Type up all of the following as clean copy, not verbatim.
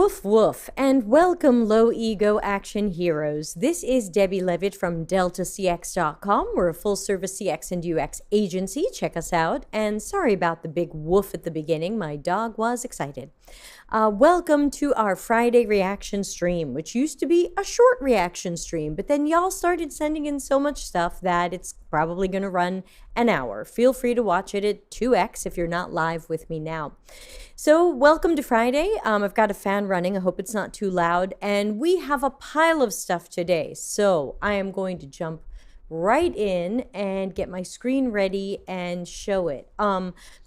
Woof woof, and welcome low ego action heroes. This is Debbie Levitt from deltacx.com. We're a full service CX and UX agency. Check us out. And sorry about the big woof at the beginning. My dog was excited. Welcome to our Friday reaction stream, which used to be a short reaction stream, but then y'all started sending in so much stuff that it's probably going to run an hour. Feel free to watch it at 2x if you're not live with me now. So welcome to Friday. I've got a fan running. I hope it's not too loud. And we have a pile of stuff today. So I am going to jump right in and get my screen ready and show it.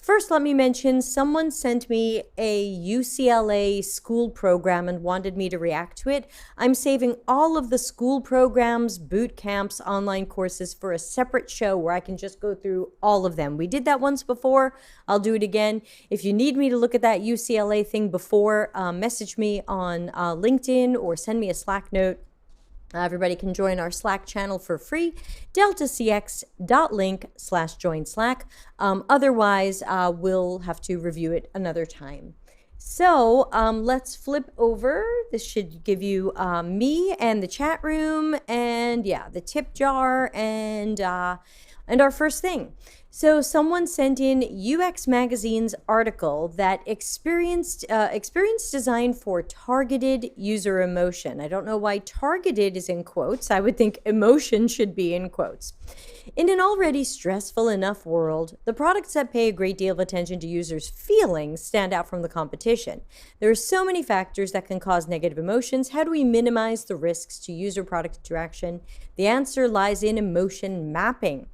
First, let me mention someone sent me a UCLA school program and wanted me to react to it. I'm saving all of the school programs, boot camps, online courses for a separate show where I can just go through all of them. We did that once before. I'll do it again. If you need me to look at that UCLA thing before, message me on LinkedIn or send me a Slack note. Everybody can join our Slack channel for free, deltacx.link/join Slack. Otherwise, we'll have to review it another time. So let's flip over. This should give you me and the chat room and the tip jar and our first thing. So someone sent in UX Magazine's article that experience design for targeted user emotion. I don't know why targeted is in quotes. I would think emotion should be in quotes. In an already stressful enough world, the products that pay a great deal of attention to users' feelings stand out from the competition. There are so many factors that can cause negative emotions. How do we minimize the risks to user-product interaction? The answer lies in emotion mapping.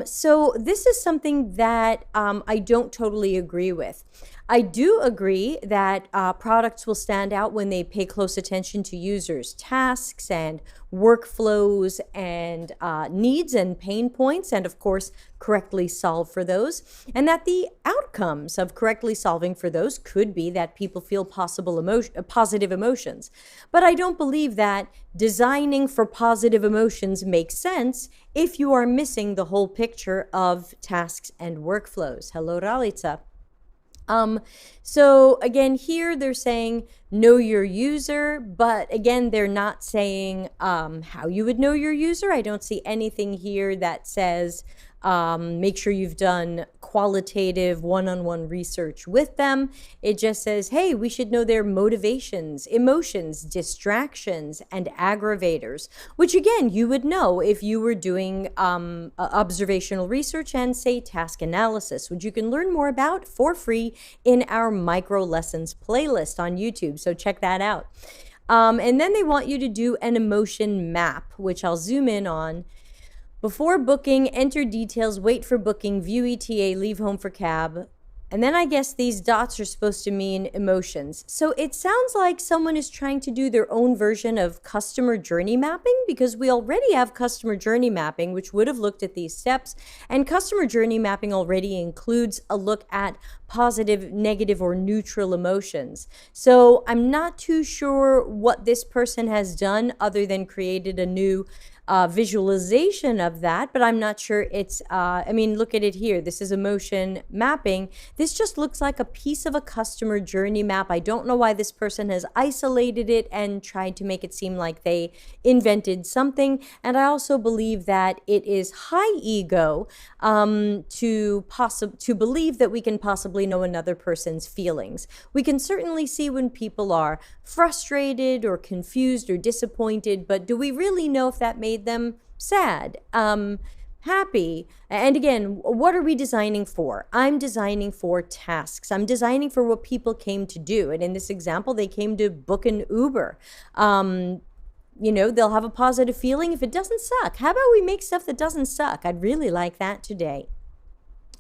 So this is something that I don't totally agree with. I do agree that products will stand out when they pay close attention to users' tasks and workflows and needs and pain points, and of course correctly solve for those, and that the outcomes of correctly solving for those could be that people feel positive emotions. But I don't believe that designing for positive emotions makes sense if you are missing the whole picture of tasks and workflows. Hello, Ralitza. So again, here they're saying know your user, but again, they're not saying how you would know your user. I don't see anything here that says make sure you've done qualitative one-on-one research with them. It just says, hey, we should know their motivations, emotions, distractions, and aggravators, which again, you would know if you were doing observational research and say task analysis, which you can learn more about for free in our micro lessons playlist on YouTube. So check that out. And then they want you to do an emotion map, which I'll zoom in on. Before booking, enter details, wait for booking, view ETA, leave home for cab. And then I guess these dots are supposed to mean emotions. So it sounds like someone is trying to do their own version of customer journey mapping, because we already have customer journey mapping, which would have looked at these steps. And customer journey mapping already includes a look at positive, negative, or neutral emotions. So I'm not too sure what this person has done other than created a new visualization of that, but I'm not sure it's, I mean, look at it here. This is emotion mapping. This just looks like a piece of a customer journey map. I don't know why this person has isolated it and tried to make it seem like they invented something. And I also believe that it is high ego to believe that we can possibly know another person's feelings. We can certainly see when people are frustrated or confused or disappointed, but do we really know if that made them sad, happy? And again, what are we designing for? I'm designing for tasks. I'm designing for what people came to do. And in this example, they came to book an Uber. You know, they'll have a positive feeling if it doesn't suck. How about we make stuff that doesn't suck? I'd really like that today.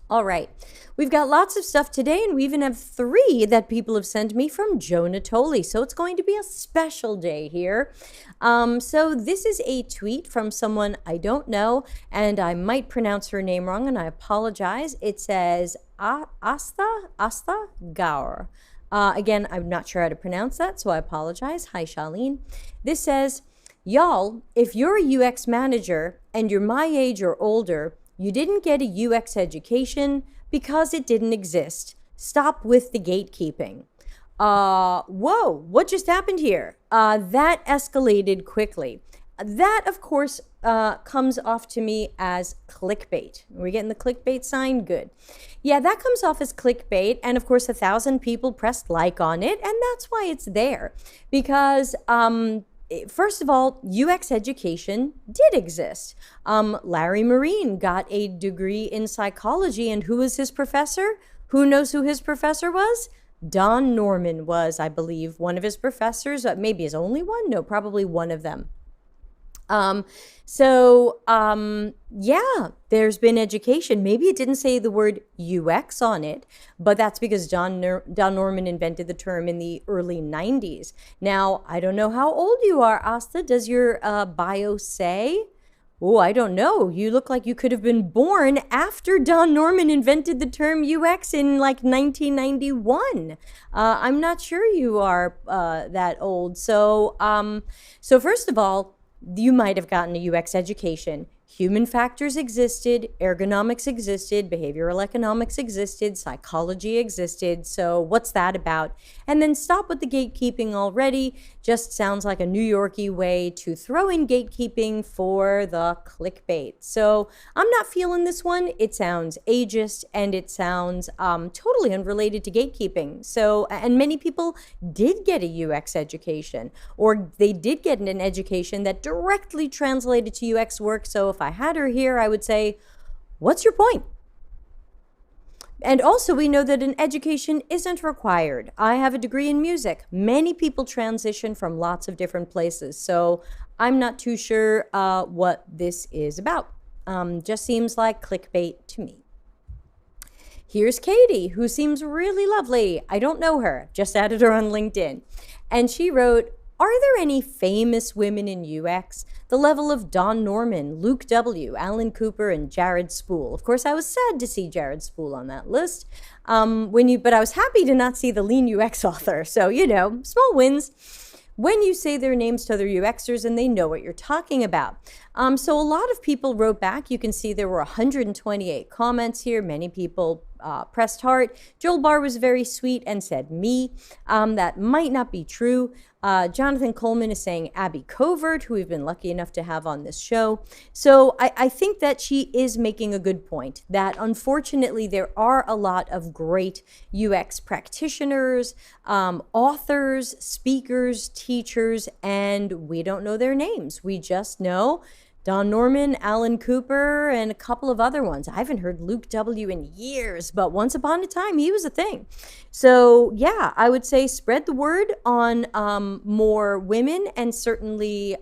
All right, we've got lots of stuff today, and we even have 3 that people have sent me from Joe Natoli. So it's going to be a special day here. So this is a tweet from someone I don't know, and I might pronounce her name wrong, and I apologize. It says Asta Gaur. Again, I'm not sure how to pronounce that, so I apologize. Hi, Charlene. This says, y'all, if you're a UX manager and you're my age or older, you didn't get a UX education because it didn't exist. Stop with the gatekeeping. Whoa, what just happened here? That escalated quickly. That, of course, comes off to me as clickbait. Are we getting the clickbait sign? Good. Yeah, that comes off as clickbait. And of course, 1,000 people pressed like on it. And that's why it's there. Because, first of all, UX education did exist. Larry Marine got a degree in psychology. And who was his professor? Who knows who his professor was? Don Norman was, I believe, one of his professors. Maybe his only one? No, probably one of them. Yeah, there's been education. Maybe it didn't say the word UX on it, but that's because Don Norman invented the term in the early 90s. Now, I don't know how old you are, Asta. Does your bio say? Oh, I don't know. You look like you could have been born after Don Norman invented the term UX in like 1991. I'm not sure you are that old. So first of all, you might have gotten a UX education. Human factors existed, ergonomics existed, behavioral economics existed, psychology existed. So what's that about? And then stop with the gatekeeping already. Just sounds like a New Yorkie way to throw in gatekeeping for the clickbait. So I'm not feeling this one. It sounds ageist and it sounds totally unrelated to gatekeeping. So, and many people did get a UX education, or they did get an education that directly translated to UX work. So if I had her here, I would say, what's your point? And also, we know that an education isn't required. I have a degree in music. Many people transition from lots of different places. So I'm not too sure what this is about. Just seems like clickbait to me. Here's Katie, who seems really lovely. I don't know her, just added her on LinkedIn. And she wrote, are there any famous women in UX? The level of Don Norman, Luke W., Alan Cooper, and Jared Spool. Of course, I was sad to see Jared Spool on that list. But I was happy to not see the lean UX author. So, small wins. When you say their names to other UXers and they know what you're talking about. So a lot of people wrote back. You can see there were 128 comments here. Many people pressed heart. Joel Barr was very sweet and said me. That might not be true. Jonathan Coleman is saying Abby Covert, who we've been lucky enough to have on this show. So I think that she is making a good point that unfortunately there are a lot of great UX practitioners, authors, speakers, teachers, and we don't know their names. We just know Don Norman, Alan Cooper, and a couple of other ones. I haven't heard Luke W. in years, but once upon a time, he was a thing. So yeah, I would say spread the word on more women and certainly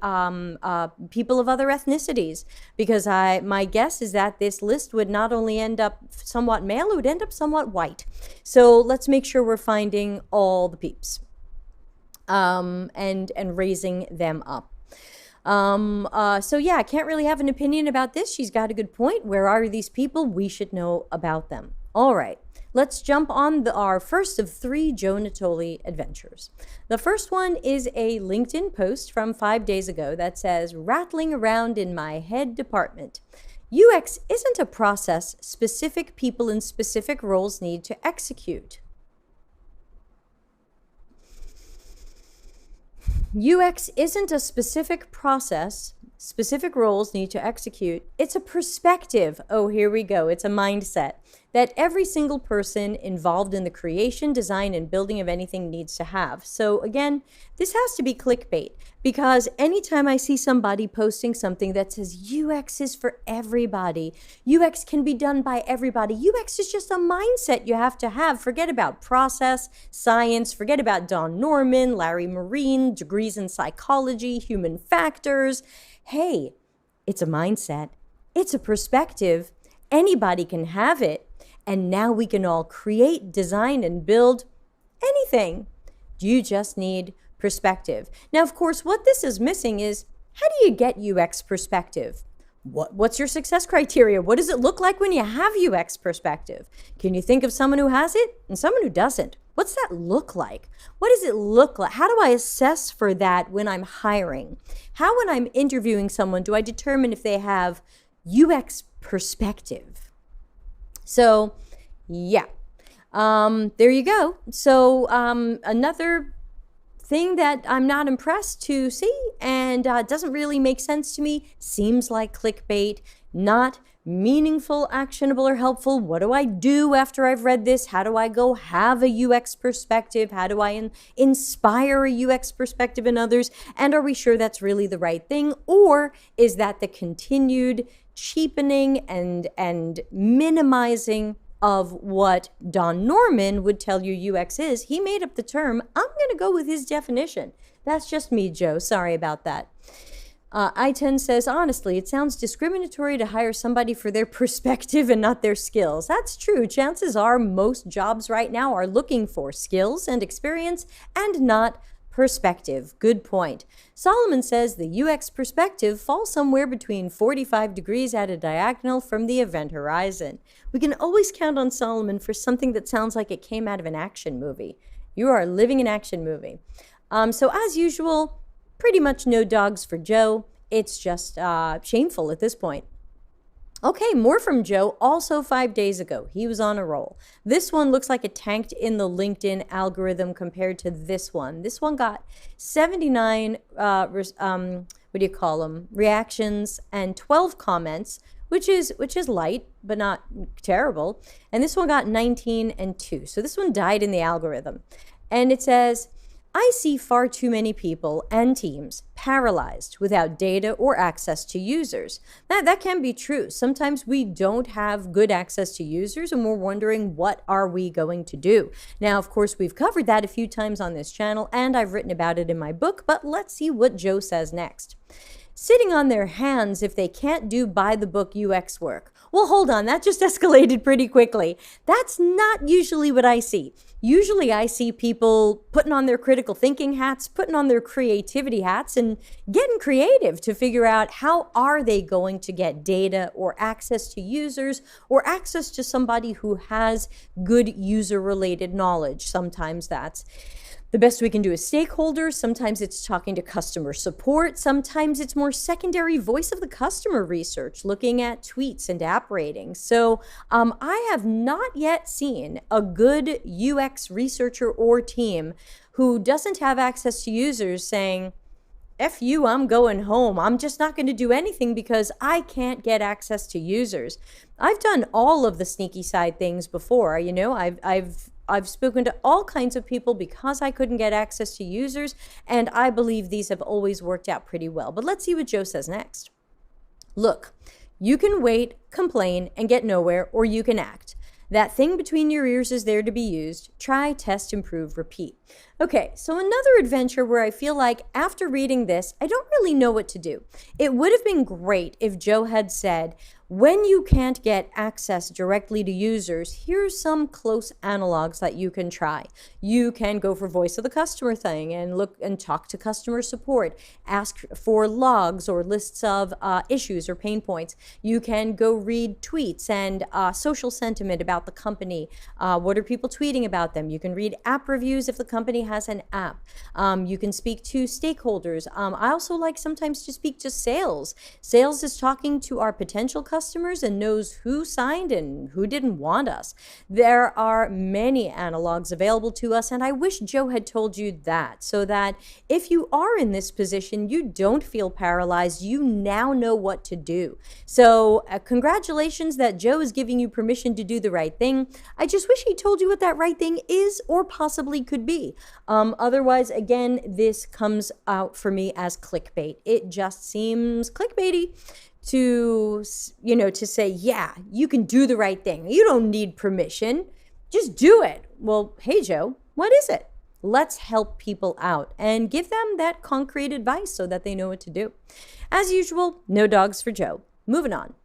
people of other ethnicities, because my guess is that this list would not only end up somewhat male, it would end up somewhat white. So let's make sure we're finding all the peeps and raising them up. So yeah, I can't really have an opinion about this. She's got a good point. Where are these people? We should know about them. All right, let's jump on our first of 3 Joe Natoli adventures. The first one is a LinkedIn post from 5 days ago that says, rattling around in my head department. UX isn't a process specific people in specific roles need to execute. UX isn't a specific process specific roles need to execute. It's a perspective. Oh, here we go. It's a mindset that every single person involved in the creation, design, and building of anything needs to have. So again, this has to be clickbait, because anytime I see somebody posting something that says UX is for everybody, UX can be done by everybody, UX is just a mindset you have to have. Forget about process, science, forget about Don Norman, Larry Marine, degrees in psychology, human factors. Hey, it's a mindset. It's a perspective. Anybody can have it. And now we can all create, design, and build anything. You just need perspective. Now, of course, what this is missing is, how do you get UX perspective? What's your success criteria? What does it look like when you have UX perspective? Can you think of someone who has it and someone who doesn't? What's that look like? What does it look like? How do I assess for that when I'm hiring? How, when I'm interviewing someone, do I determine if they have UX perspective? So, yeah. There you go. So another thing that I'm not impressed to see and doesn't really make sense to me, seems like clickbait, not meaningful, actionable, or helpful. What do I do after I've read this? How do I go have a UX perspective? How do I inspire a UX perspective in others? And are we sure that's really the right thing? Or is that the continued cheapening and minimizing of what Don Norman would tell you UX is? He made up the term. I'm going to go with his definition. That's just me, Joe. Sorry about that. I10 says, honestly, it sounds discriminatory to hire somebody for their perspective and not their skills. That's true. Chances are most jobs right now are looking for skills and experience and not perspective. Good point. Solomon says the UX perspective falls somewhere between 45 degrees at a diagonal from the event horizon. We can always count on Solomon for something that sounds like it came out of an action movie. You are living an action movie. So as usual, pretty much no dogs for Joe. It's just shameful at this point. Okay, more from Joe, also 5 days ago. He was on a roll. This one looks like it tanked in the LinkedIn algorithm compared to this one. This one got 79, reactions and 12 comments, which is light, but not terrible. And this one got 19 and 2. So this one died in the algorithm. And it says, I see far too many people and teams paralyzed without data or access to users. That can be true. Sometimes we don't have good access to users and we're wondering, what are we going to do? Now, of course, we've covered that a few times on this channel and I've written about it in my book, but let's see what Joe says next. Sitting on their hands if they can't do by-the-book UX work. Well, hold on, that just escalated pretty quickly. That's not usually what I see. Usually I see people putting on their critical thinking hats, putting on their creativity hats, and getting creative to figure out how are they going to get data or access to users or access to somebody who has good user-related knowledge. Sometimes that's the best we can do as stakeholders. Sometimes it's talking to customer support. Sometimes it's more secondary voice of the customer research, looking at tweets and app ratings. So I have not yet seen a good UX researcher or team who doesn't have access to users saying, F you, I'm going home. I'm just not going to do anything because I can't get access to users. I've done all of the sneaky side things before. You know, I've spoken to all kinds of people because I couldn't get access to users, and I believe these have always worked out pretty well. But let's see what Joe says next. Look, you can wait, complain, and get nowhere, or you can act. That thing between your ears is there to be used. Try, test, improve, repeat. Okay, so another adventure where I feel like after reading this, I don't really know what to do. It would have been great if Joe had said, when you can't get access directly to users, here's some close analogs that you can try. You can go for voice of the customer thing and look and talk to customer support, ask for logs or lists of issues or pain points. You can go read tweets and social sentiment about the company. What are people tweeting about them? You can read app reviews if the company has an app. You can speak to stakeholders. I also like sometimes to speak to sales. Sales is talking to our potential customers and knows who signed and who didn't want us. There are many analogs available to us, and I wish Joe had told you that, so that if you are in this position, you don't feel paralyzed. You now know what to do. So congratulations that Joe is giving you permission to do the right thing. I just wish he told you what that right thing is or possibly could be. Otherwise, again, this comes out for me as clickbait. It just seems clickbaity to, you know, to say, yeah, you can do the right thing. You don't need permission. Just do it. Well, hey, Joe, what is it? Let's help people out and give them that concrete advice so that they know what to do. As usual, no dogs for Joe. Moving on.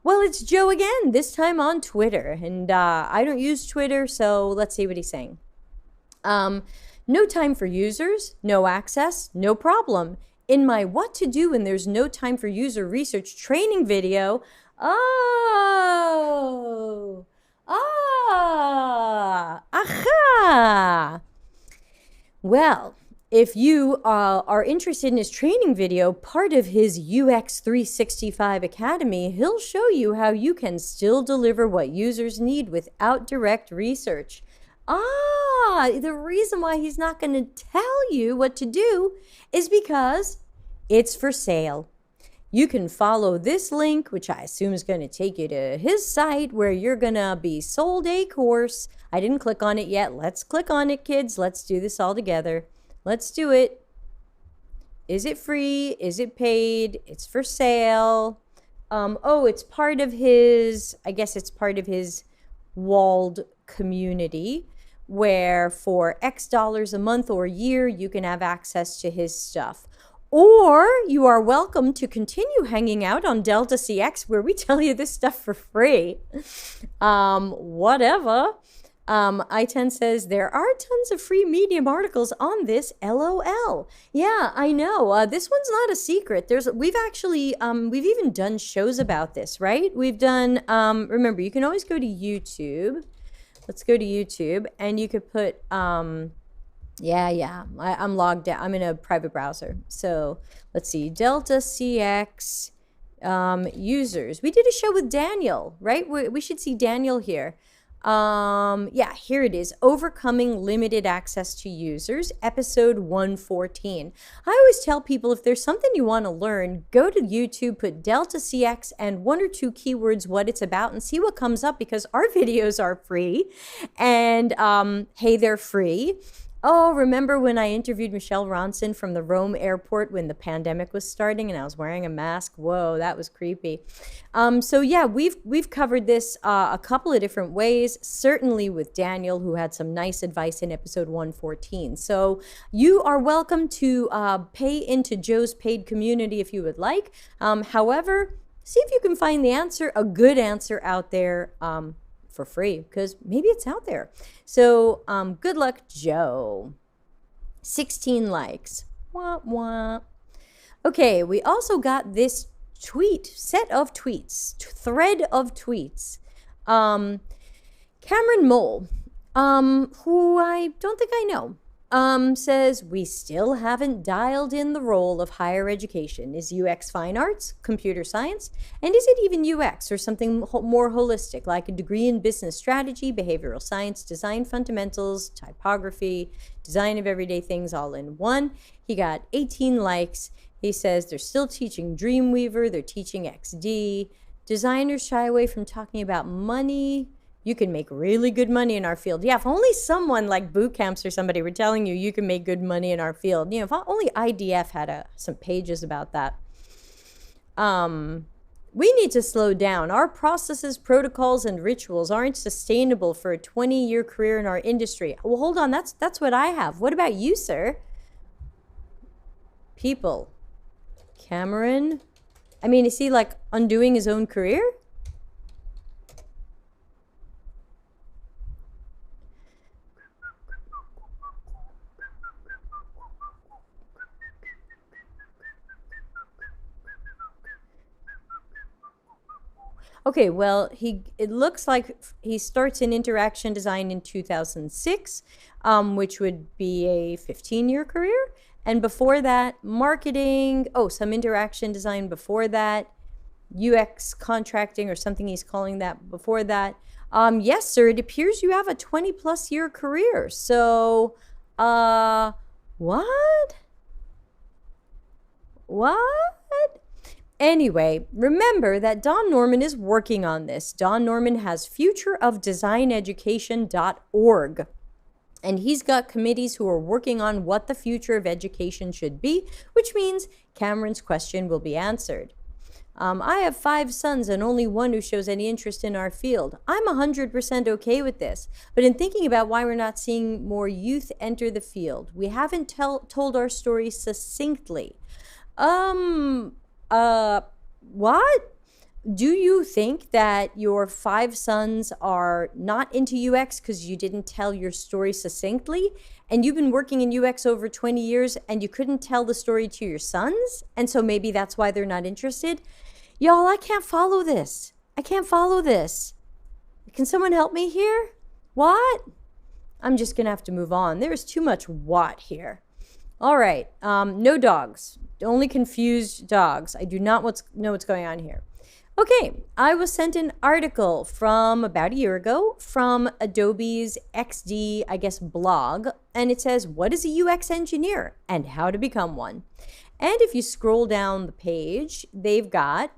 Well, it's Joe again, this time on Twitter. And I don't use Twitter, so let's see what he's saying. No time for users, no access, no problem. In my what to do when there's no time for user research training video, aha. Well, If you are interested in his training video, part of his UX 365 Academy, he'll show you how you can still deliver what users need without direct research. The reason why he's not going to tell you what to do is because it's for sale. You can follow this link, which I assume is going to take you to his site where you're going to be sold a course. I didn't click on it yet. Let's click on it, kids. Let's do this all together. Let's do it. Is it free? Is it paid? It's for sale. It's part of his, I guess it's part of his walled community where for X dollars a month or year, you can have access to his stuff. Or you are welcome to continue hanging out on deltacx where we tell you this stuff for free. Whatever. I10 says, there are tons of free Medium articles on this, LOL. Yeah, I know. This one's not a secret. We've actually, we've even done shows about this, right? We've done, remember, you can always go to YouTube. Let's go to YouTube, and you could put, I'm logged out. I'm in a private browser. So let's see, deltacx users. We did a show with Daniel, right? We should see Daniel here. Here it is. Overcoming Limited Access to Users, episode 114. I always tell people if there's something you want to learn, go to YouTube, put deltacx and 1 or 2 keywords what it's about and see what comes up because our videos are free. And hey, they're free. Oh, remember when I interviewed Michelle Ronson from the Rome airport when the pandemic was starting and I was wearing a mask? Whoa, that was creepy. We've covered this a couple of different ways, certainly with Daniel, who had some nice advice in episode 114. So you are welcome to pay into Joe's paid community if you would like. However, see if you can find the answer, a good answer out there, for free, because maybe it's out there. So good luck, Joe. 16 likes. Wah, wah. Okay, we also got this thread of tweets. Cameron Mole, who I don't think I know, says, we still haven't dialed in the role of higher education. Is UX fine arts, computer science, and is it even UX or something more holistic like a degree in business strategy, behavioral science, design fundamentals, typography, design of everyday things all in one? He got 18 likes. He says they're still teaching Dreamweaver, they're teaching XD. Designers shy away from talking about money. You can make really good money in our field. Yeah, if only someone like boot camps or somebody were telling you you can make good money in our field. You know, if only IDF had some pages about that. We need to slow down. Our processes, protocols, and rituals aren't sustainable for a 20-year career in our industry. Well, hold on. That's what I have. What about you, sir? People. Cameron. I mean, is he like undoing his own career? Okay, well, it looks like he starts in interaction design in 2006, which would be a 15-year career. And before that, marketing, some interaction design before that, UX contracting or something he's calling that before that. Yes, sir, it appears you have a 20-plus year career. So, what? Anyway, remember that Don Norman is working on this. Don Norman has futureofdesigneducation.org. And he's got committees who are working on what the future of education should be, which means Cameron's question will be answered. I have 5 sons and only one who shows any interest in our field. I'm 100% okay with this. But in thinking about why we're not seeing more youth enter the field, we haven't told our story succinctly. What? Do you think that your 5 sons are not into UX because you didn't tell your story succinctly? And you've been working in UX over 20 years and you couldn't tell the story to your sons? And so maybe that's why they're not interested? Y'all, I can't follow this. Can someone help me here? What? I'm just going to have to move on. There's too much what here. All right. No dogs. Only confused dogs. I do not know what's going on here. Okay, I was sent an article from about a year ago from Adobe's XD, I guess, blog, and it says, "What is a UX engineer and how to become one?" And if you scroll down the page, they've got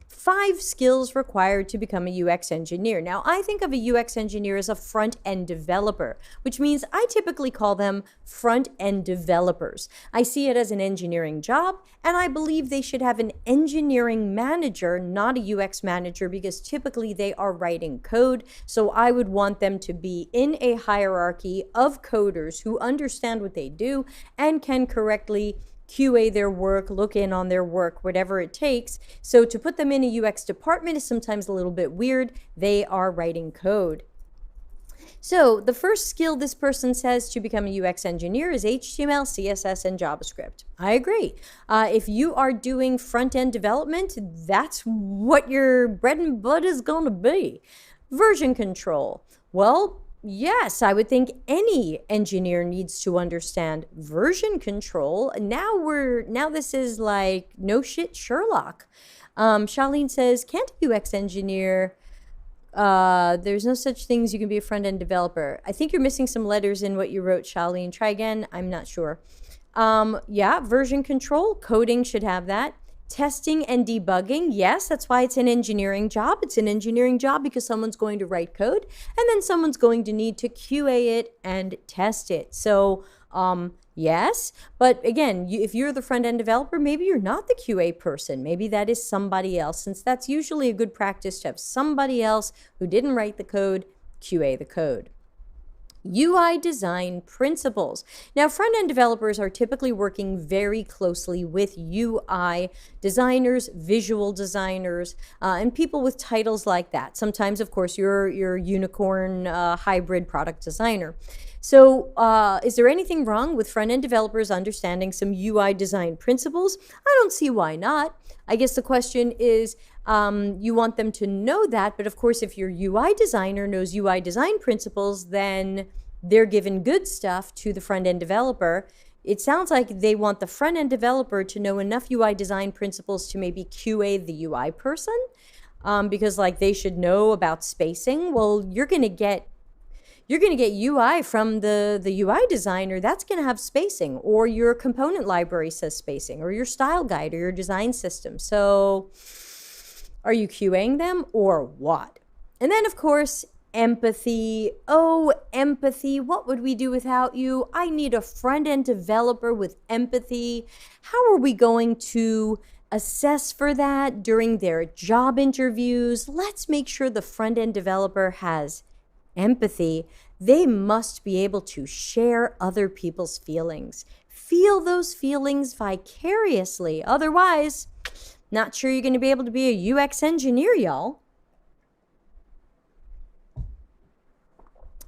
5 skills required to become a UX engineer. Now, I think of a UX engineer as a front-end developer, which means I typically call them front-end developers. I see it as an engineering job, and I believe they should have an engineering manager, not a UX manager, because typically they are writing code. So I would want them to be in a hierarchy of coders who understand what they do and can correctly QA their work, look in on their work, whatever it takes. So to put them in a UX department is sometimes a little bit weird. They are writing code. So the first skill this person says to become a UX engineer is HTML, CSS, and JavaScript. I agree. If you are doing front-end development, that's what your bread and butter is going to be. Version control. Well, yes, I would think any engineer needs to understand version control. Now this is like no shit Sherlock. Charlene says, can't a UX engineer, there's no such thing as you can be a front-end developer. I think you're missing some letters in what you wrote, Charlene. Try again, I'm not sure. Yeah, version control, coding should have that. Testing and debugging, yes, that's why it's an engineering job. It's an engineering job because someone's going to write code and then someone's going to need to QA it and test it. So, yes, but again, if you're the front-end developer, maybe you're not the QA person. Maybe that is somebody else, since that's usually a good practice to have somebody else who didn't write the code QA the code. UI design principles. Now, front-end developers are typically working very closely with UI designers, visual designers, and people with titles like that. Sometimes, of course, you're unicorn hybrid product designer. So is there anything wrong with front-end developers understanding some UI design principles? I don't see why not. I guess the question is, you want them to know that, but of course, if your UI designer knows UI design principles, then they're given good stuff to the front-end developer. It sounds like they want the front-end developer to know enough UI design principles to maybe QA the UI person, because like they should know about spacing. Well, you're gonna get UI from the UI designer. That's going to have spacing, or your component library says spacing, or your style guide, or your design system. So are you QAing them or what? And then, of course, empathy. Oh, empathy. What would we do without you? I need a front-end developer with empathy. How are we going to assess for that during their job interviews? Let's make sure the front-end developer has empathy. They must be able to share other people's feelings. Feel those feelings vicariously. Otherwise, not sure you're going to be able to be a UX engineer, y'all.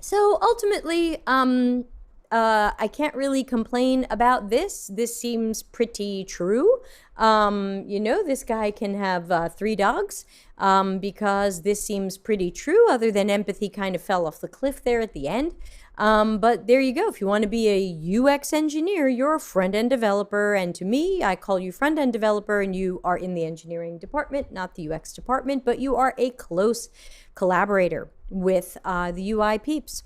So ultimately, I can't really complain about this. This seems pretty true. This guy can have 3 dogs because this seems pretty true, other than empathy kind of fell off the cliff there at the end. But there you go. If you want to be a UX engineer, you're a front-end developer. And to me, I call you front-end developer, and you are in the engineering department, not the UX department, but you are a close collaborator with the UI peeps.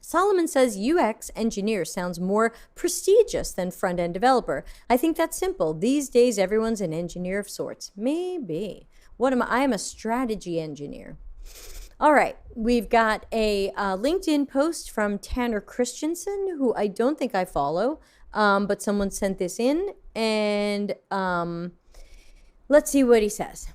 Solomon says UX engineer sounds more prestigious than front-end developer. I think that's simple. These days, everyone's an engineer of sorts. Maybe. What am I? I am a strategy engineer. All right, we've got a LinkedIn post from Tanner Christensen, who I don't think I follow, but someone sent this in, and let's see what he says.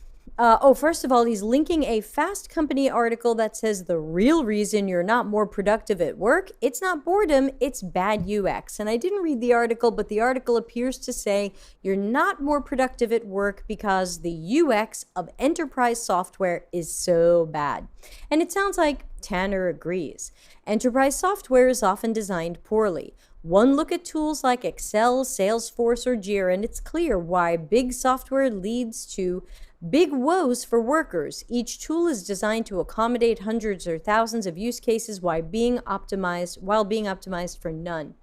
First of all, he's linking a Fast Company article that says the real reason you're not more productive at work, it's not boredom, it's bad UX. And I didn't read the article, but the article appears to say you're not more productive at work because the UX of enterprise software is so bad. And it sounds like Tanner agrees. Enterprise software is often designed poorly. One look at tools like Excel, Salesforce, or Jira, and it's clear why big software leads to big woes for workers. Each tool is designed to accommodate hundreds or thousands of use cases while being optimized for none.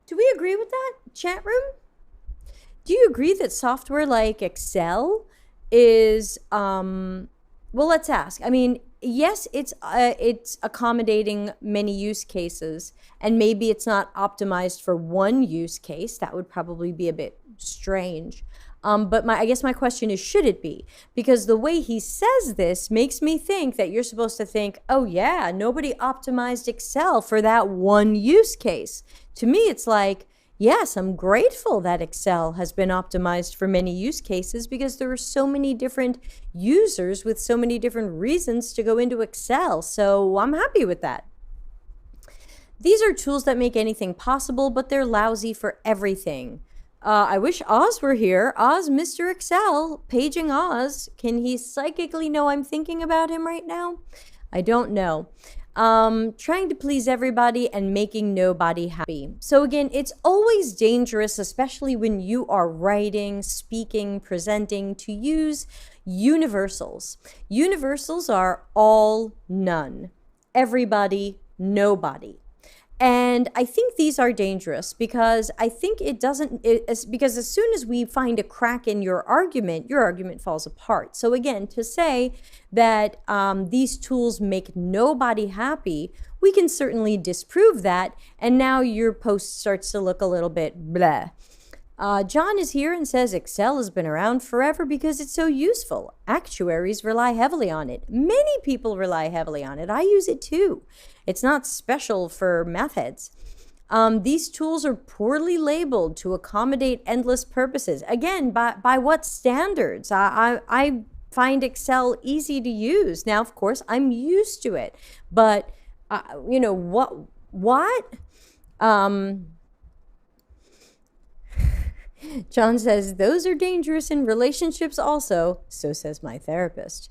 Do we agree with that, chat room? Do you agree that software like Excel is, well, let's ask. I mean, yes, it's accommodating many use cases, and maybe it's not optimized for one use case. That would probably be a bit strange. But I guess my question is, should it be? Because the way he says this makes me think that you're supposed to think, oh yeah, nobody optimized Excel for that one use case. To me, it's like, yes, I'm grateful that Excel has been optimized for many use cases because there are so many different users with so many different reasons to go into Excel. So I'm happy with that. These are tools that make anything possible, but they're lousy for everything. I wish Oz were here. Oz, Mr. Excel, paging Oz. Can he psychically know I'm thinking about him right now? I don't know. Trying to please everybody and making nobody happy. So again, it's always dangerous, especially when you are writing, speaking, presenting, to use universals. Universals are all, none, everybody, nobody. And I think these are dangerous because I think because as soon as we find a crack in your argument falls apart. So again, to say that these tools make nobody happy, we can certainly disprove that. And now your post starts to look a little bit bleh. John is here and says Excel has been around forever because it's so useful. Actuaries rely heavily on it. Many people rely heavily on it. I use it too. It's not special for math heads. These tools are poorly labeled to accommodate endless purposes. Again, by what standards? I find Excel easy to use. Now, of course, I'm used to it. But, you know, what? John says, those are dangerous in relationships also. So says my therapist.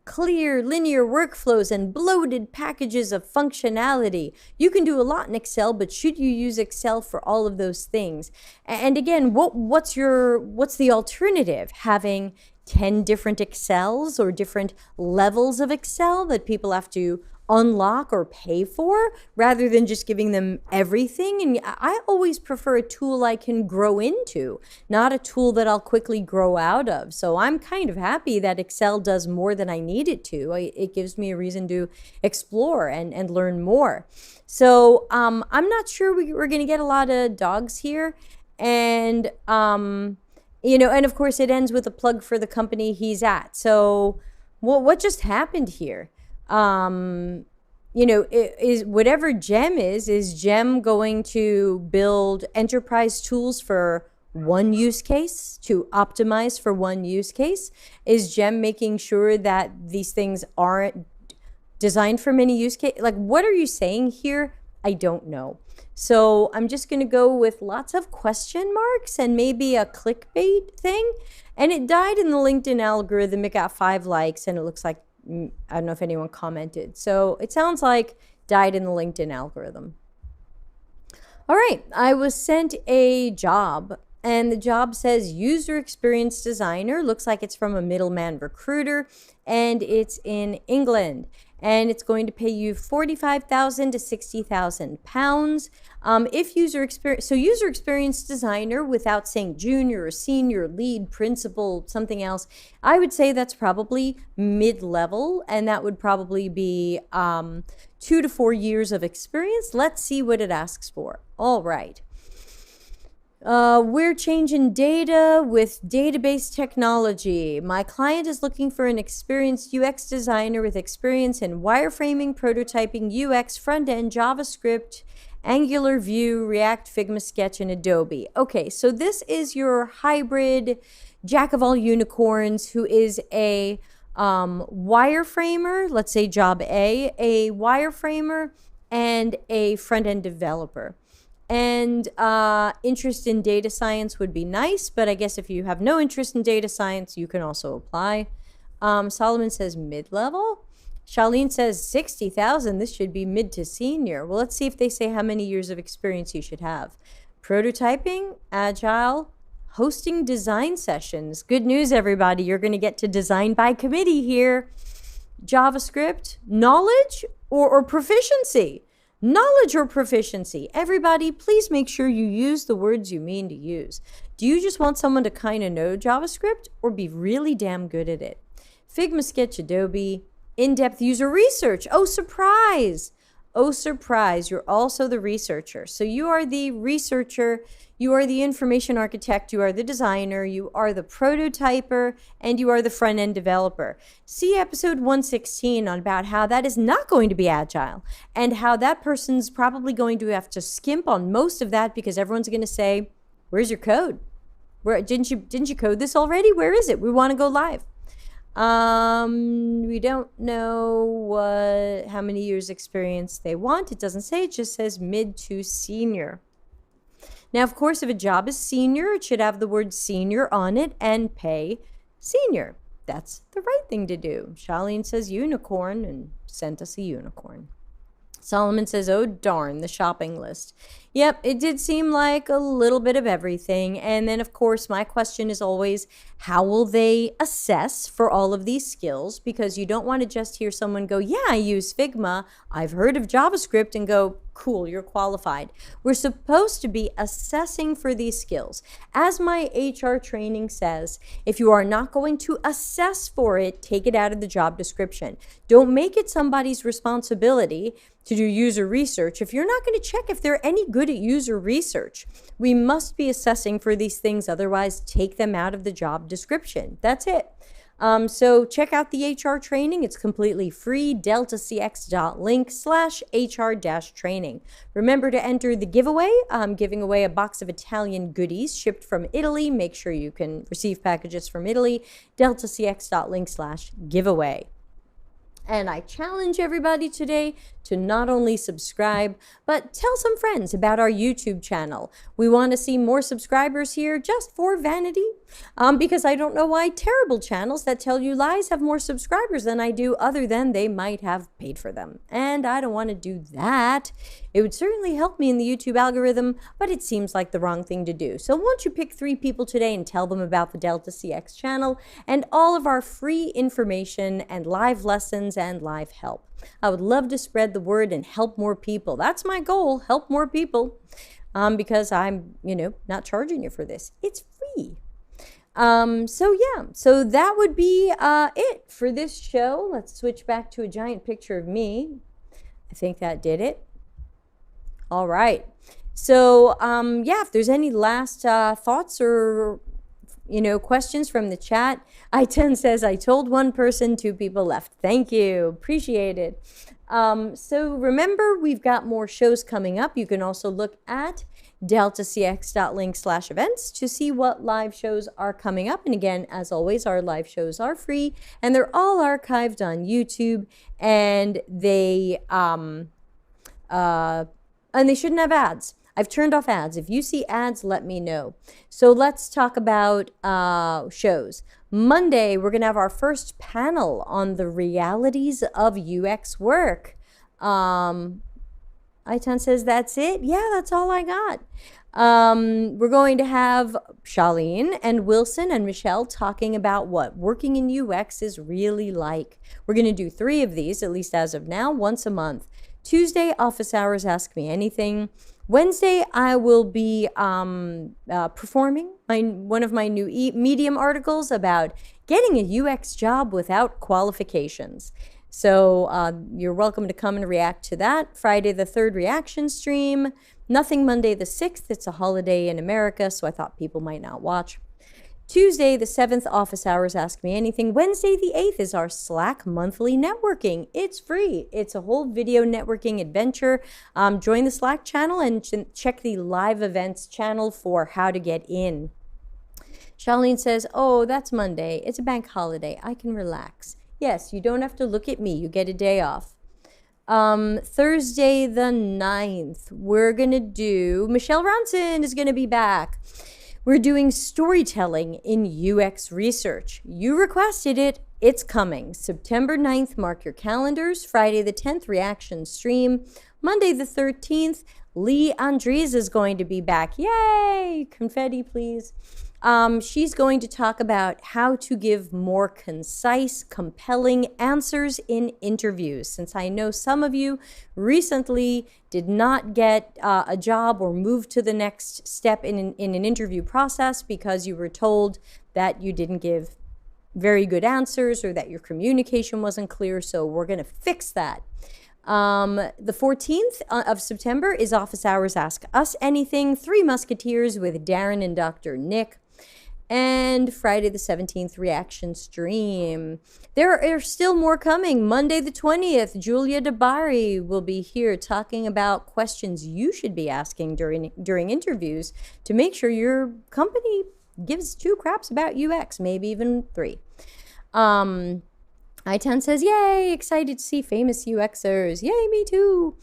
Clear, linear workflows and bloated packages of functionality. You can do a lot in Excel, but should you use Excel for all of those things? And again, what's the alternative? Having 10 different Excels or different levels of Excel that people have to unlock or pay for rather than just giving them everything. And I always prefer a tool I can grow into, not a tool that I'll quickly grow out of. So I'm kind of happy that Excel does more than I need it to. It gives me a reason to explore and learn more. So I'm not sure we're going to get a lot of dogs here. And, you know, and of course it ends with a plug for the company he's at. So what just happened here? You know, is whatever GEM is GEM going to build enterprise tools for one use case, to optimize for one use case? Is GEM making sure that these things aren't designed for many use cases? Like, what are you saying here? I don't know. So I'm just going to go with lots of question marks and maybe a clickbait thing. And it died in the LinkedIn algorithm. It got 5 likes and it looks like, I don't know if anyone commented. So it sounds like died in the LinkedIn algorithm. All right, I was sent a job and the job says user experience designer. Looks like it's from a middleman recruiter and it's in England. And it's going to pay you 45,000 to 60,000 pounds. If user experience designer without saying junior or senior, lead, principal, something else, I would say that's probably mid-level, and that would probably be 2 to 4 years of experience. Let's see what it asks for. All right. We're changing data with database technology. My client is looking for an experienced UX designer with experience in wireframing, prototyping, UX, front-end, JavaScript, Angular, Vue, React, Figma, Sketch, and Adobe. Okay, so this is your hybrid jack of all unicorns who is a wireframer, let's say job a wireframer, and a front-end developer. And interest in data science would be nice, but I guess if you have no interest in data science, you can also apply. Solomon says mid-level. Charlene says 60,000. This should be mid to senior. Well, let's see if they say how many years of experience you should have. Prototyping, agile, hosting design sessions. Good news, everybody. You're going to get to design by committee here. JavaScript, knowledge or proficiency. Knowledge or proficiency. Everybody, please make sure you use the words you mean to use. Do you just want someone to kind of know JavaScript or be really damn good at it? Figma, Sketch, Adobe, in-depth user research. Oh, surprise! Oh, surprise, you're also the researcher. So you are the researcher, you are the information architect, you are the designer, you are the prototyper, and you are the front-end developer. See episode 116 on about how that is not going to be agile and how that person's probably going to have to skimp on most of that because everyone's going to say, where's your code? Where didn't you code this already? Where is it? We want to go live. We don't know how many years experience they want. It doesn't say, it just says mid to senior. Now, of course, if a job is senior, it should have the word senior on it and pay senior. That's the right thing to do. Charlene says unicorn and sent us a unicorn. Solomon says, oh darn, the shopping list. Yep, it did seem like a little bit of everything. And then, of course, my question is always, how will they assess for all of these skills? Because you don't want to just hear someone go, yeah, I use Figma, I've heard of JavaScript, and go, cool, you're qualified. We're supposed to be assessing for these skills. As my HR training says, if you are not going to assess for it, take it out of the job description. Don't make it somebody's responsibility to do user research if you're not going to check if they're any good at user research. We must be assessing for these things, otherwise take them out of the job description. That's it. So check out the HR training. It's completely free, deltacx.link/HR-training. Remember to enter the giveaway. I'm giving away a box of Italian goodies shipped from Italy. Make sure you can receive packages from Italy, deltacx.link/giveaway. And I challenge everybody today to not only subscribe, but tell some friends about our YouTube channel. We want to see more subscribers here just for vanity, because I don't know why terrible channels that tell you lies have more subscribers than I do, other than they might have paid for them. And I don't want to do that. It would certainly help me in the YouTube algorithm, but it seems like the wrong thing to do. So won't you pick 3 people today and tell them about the Delta CX channel and all of our free information and live lessons and live help. I would love to spread the word and help more people. That's my goal, help more people, because I'm, not charging you for this. It's free. So that would be it for this show. Let's switch back to a giant picture of me. I think that did it. All right. So, if there's any last thoughts or questions from the chat. I10 says, I told 1 person, 2 people left. Thank you. Appreciate it. So remember, we've got more shows coming up. You can also look at deltacx.link/events to see what live shows are coming up. And again, as always, our live shows are free and they're all archived on YouTube, and they shouldn't have ads. I've turned off ads. If you see ads, let me know. So let's talk about shows. Monday, we're going to have our first panel on the realities of UX work. I10 says, that's it? Yeah, that's all I got. We're going to have Charlene and Wilson and Michelle talking about what working in UX is really like. We're going to do 3 of these, at least as of now, once a month. Tuesday, office hours, ask me anything. Wednesday, I will be performing one of my new Medium articles about getting a UX job without qualifications. So you're welcome to come and react to that. Friday the 3rd, reaction stream. Nothing Monday the 6th. It's a holiday in America, so I thought people might not watch. Tuesday the 7th, office hours, ask me anything. Wednesday the 8th is our Slack monthly networking. It's free. It's a whole video networking adventure. Join the Slack channel and check the live events channel for how to get in. Charlene says, oh, that's Monday. It's a bank holiday. I can relax. Yes, you don't have to look at me. You get a day off. Thursday the 9th, we're going to do, Michelle Ronson is going to be back. We're doing storytelling in UX research. You requested it. It's coming. September 9th, mark your calendars. Friday the 10th, reaction stream. Monday the 13th, Lee Andres is going to be back. Yay! Confetti, please. She's going to talk about how to give more concise, compelling answers in interviews. Since I know some of you recently did not get a job or move to the next step in an interview process because you were told that you didn't give very good answers or that your communication wasn't clear. So we're going to fix that. The 14th of September is Office Hours Ask Us Anything, Three Musketeers with Darren and Dr. Nick. And Friday the 17th, Reaction Stream. There are still more coming. Monday the 20th, Julia DeBari will be here talking about questions you should be asking during interviews to make sure your company gives two craps about UX, maybe even three. I10 says, yay, excited to see famous UXers. Yay, me too.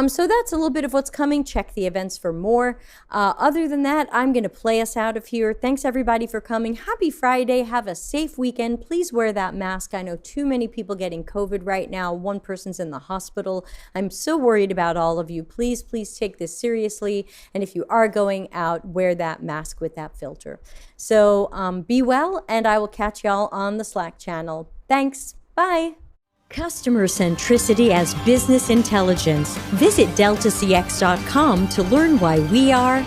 So that's a little bit of what's coming. Check the events for more. Other than that, I'm going to play us out of here. Thanks, everybody, for coming. Happy Friday. Have a safe weekend. Please wear that mask. I know too many people getting COVID right now. One person's in the hospital. I'm so worried about all of you. Please, please take this seriously. And if you are going out, wear that mask with that filter. So be well, and I will catch y'all on the Slack channel. Thanks. Bye. Customer centricity as business intelligence. Visit deltacx.com to learn why we are